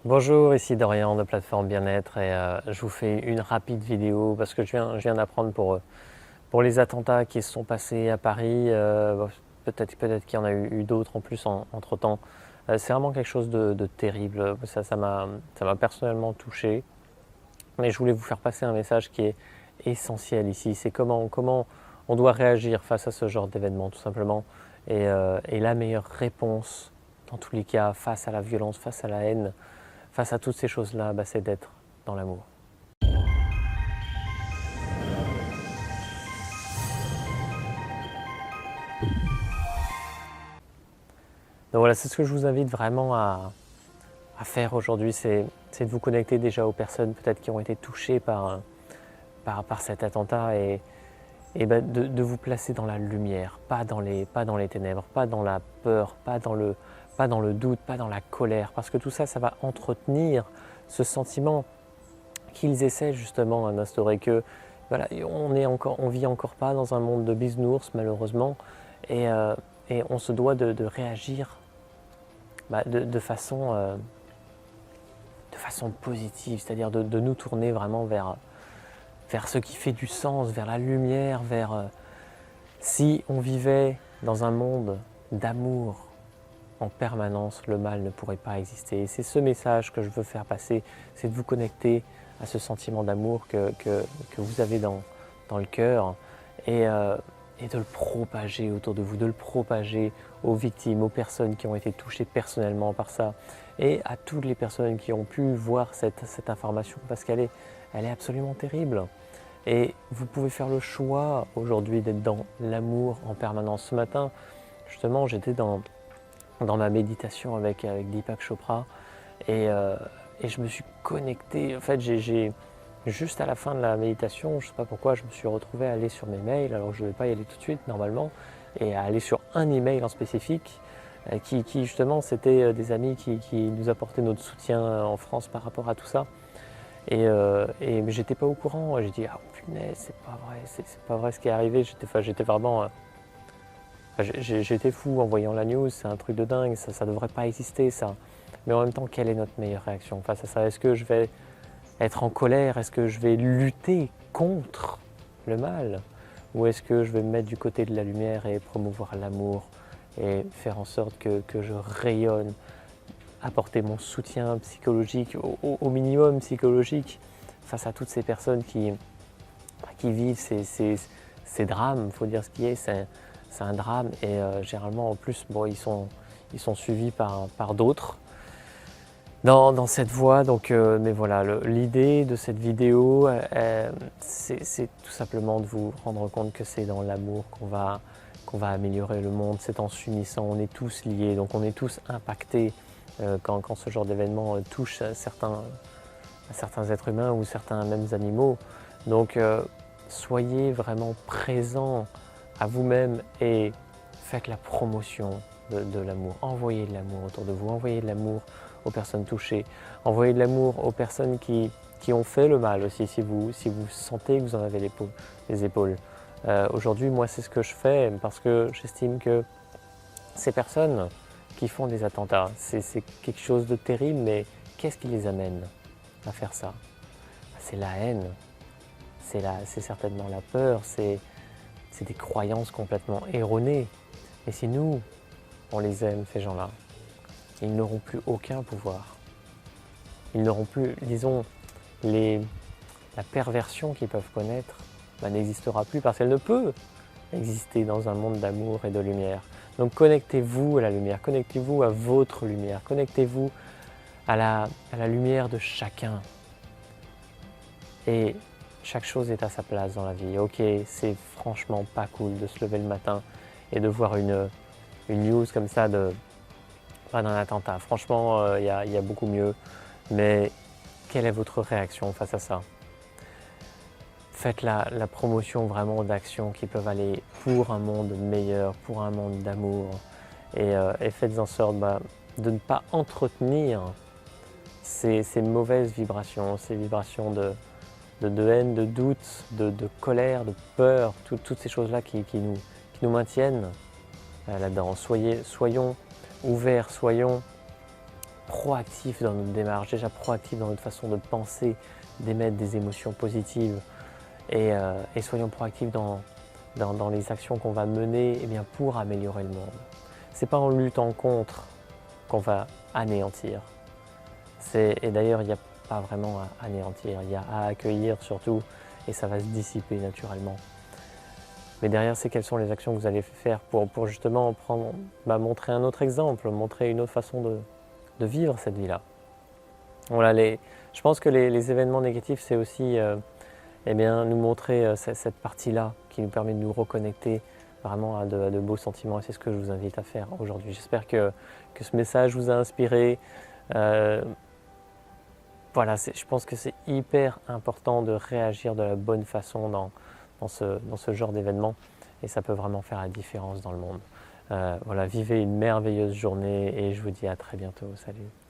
Bonjour, ici Dorian de Plateforme Bien-être et je vous fais une rapide vidéo parce que je viens d'apprendre pour les attentats qui se sont passés à Paris. Peut-être qu'il y en a eu d'autres en plus entre-temps. C'est vraiment quelque chose de terrible. Ça m'a personnellement touché. Mais je voulais vous faire passer un message qui est essentiel ici. C'est comment on doit réagir face à ce genre d'événement tout simplement. Et la meilleure réponse dans tous les cas face à la violence, face à la haine, face à toutes ces choses-là, c'est d'être dans l'amour. Donc voilà, c'est ce que je vous invite vraiment à faire aujourd'hui, c'est de vous connecter déjà aux personnes peut-être qui ont été touchées par cet attentat et de vous placer dans la lumière, pas dans les ténèbres, pas dans la peur, pas dans le doute, pas dans la colère, parce que tout ça, ça va entretenir ce sentiment qu'ils essaient justement d'instaurer, que voilà, on vit encore pas dans un monde de bisounours malheureusement, et on se doit de réagir de façon positive, c'est-à-dire de nous tourner vraiment vers ce qui fait du sens, vers la lumière, si on vivait dans un monde d'amour en permanence, le mal ne pourrait pas exister. Et c'est ce message que je veux faire passer, c'est de vous connecter à ce sentiment d'amour que vous avez dans le cœur et de le propager autour de vous, de le propager aux victimes, aux personnes qui ont été touchées personnellement par ça et à toutes les personnes qui ont pu voir cette information parce qu'elle est absolument terrible. Et vous pouvez faire le choix aujourd'hui d'être dans l'amour en permanence. Ce matin, justement, j'étais dans ma méditation avec Deepak Chopra et je me suis connecté. En fait, juste à la fin de la méditation, je ne sais pas pourquoi, je me suis retrouvé à aller sur mes mails, alors que je ne devais pas y aller tout de suite normalement, et à aller sur un email en spécifique qui justement, c'était des amis qui nous apportaient notre soutien en France par rapport à tout ça. Et j'étais pas au courant. J'ai dit, ah punaise, c'est pas vrai, c'est pas vrai ce qui est arrivé. J'étais vraiment. J'étais fou en voyant la news, c'est un truc de dingue, ça devrait pas exister ça. Mais en même temps, quelle est notre meilleure réaction face à ça? Est-ce que je vais être en colère? Est-ce que je vais lutter contre le mal? Ou est-ce que je vais me mettre du côté de la lumière et promouvoir l'amour et faire en sorte que je rayonne, apporter mon soutien psychologique, au minimum psychologique, face à toutes ces personnes qui vivent ces drames? Il faut dire ce qui est, c'est un drame et généralement en plus bon, ils sont suivis par d'autres dans cette voie. Donc, mais voilà, l'idée de cette vidéo, c'est tout simplement de vous rendre compte que c'est dans l'amour qu'on va améliorer le monde. C'est en s'unissant, on est tous liés, donc on est tous impactés quand ce genre d'événement touche à certains êtres humains ou certains mêmes animaux. Donc soyez vraiment présents à vous-même et faites la promotion de l'amour. Envoyez de l'amour autour de vous, envoyez de l'amour aux personnes touchées, envoyez de l'amour aux personnes qui ont fait le mal aussi, si vous sentez que vous en avez les épaules. Aujourd'hui, moi, c'est ce que je fais parce que j'estime que ces personnes qui font des attentats, c'est quelque chose de terrible, mais qu'est-ce qui les amène à faire ça? C'est la haine, c'est certainement la peur, c'est des croyances complètement erronées. Et si nous, on les aime, ces gens-là, ils n'auront plus aucun pouvoir. Ils n'auront plus, disons, la perversion qu'ils peuvent connaître n'existera plus parce qu'elle ne peut exister dans un monde d'amour et de lumière. Donc connectez-vous à la lumière, connectez-vous à votre lumière, connectez-vous à la lumière de chacun. Et chaque chose est à sa place dans la vie. Ok, c'est franchement pas cool de se lever le matin et de voir une news comme ça d'un attentat. Franchement, il y a beaucoup mieux. Mais quelle est votre réaction face à ça? Faites la promotion vraiment d'actions qui peuvent aller pour un monde meilleur, pour un monde d'amour. Et faites en sorte de ne pas entretenir ces mauvaises vibrations, ces vibrations de haine, de doute, de colère, de peur, toutes ces choses-là qui nous maintiennent là-dedans. Soyons ouverts, soyons proactif dans notre démarche, déjà proactif dans notre façon de penser, d'émettre des émotions positives et soyons proactifs dans les actions qu'on va mener pour améliorer le monde. Ce n'est pas en luttant contre qu'on va anéantir. Et d'ailleurs, il n'y a pas vraiment à anéantir, il y a à accueillir surtout et ça va se dissiper naturellement. Mais derrière, c'est quelles sont les actions que vous allez faire pour justement montrer un autre exemple, montrer une autre façon de vivre cette vie-là. Voilà, je pense que les événements négatifs, c'est aussi nous montrer cette partie-là qui nous permet de nous reconnecter vraiment à de beaux sentiments et c'est ce que je vous invite à faire aujourd'hui. J'espère que ce message vous a inspiré. Voilà, je pense que c'est hyper important de réagir de la bonne façon dans ce genre d'événement et ça peut vraiment faire la différence dans le monde. Voilà, vivez une merveilleuse journée et je vous dis à très bientôt. Salut.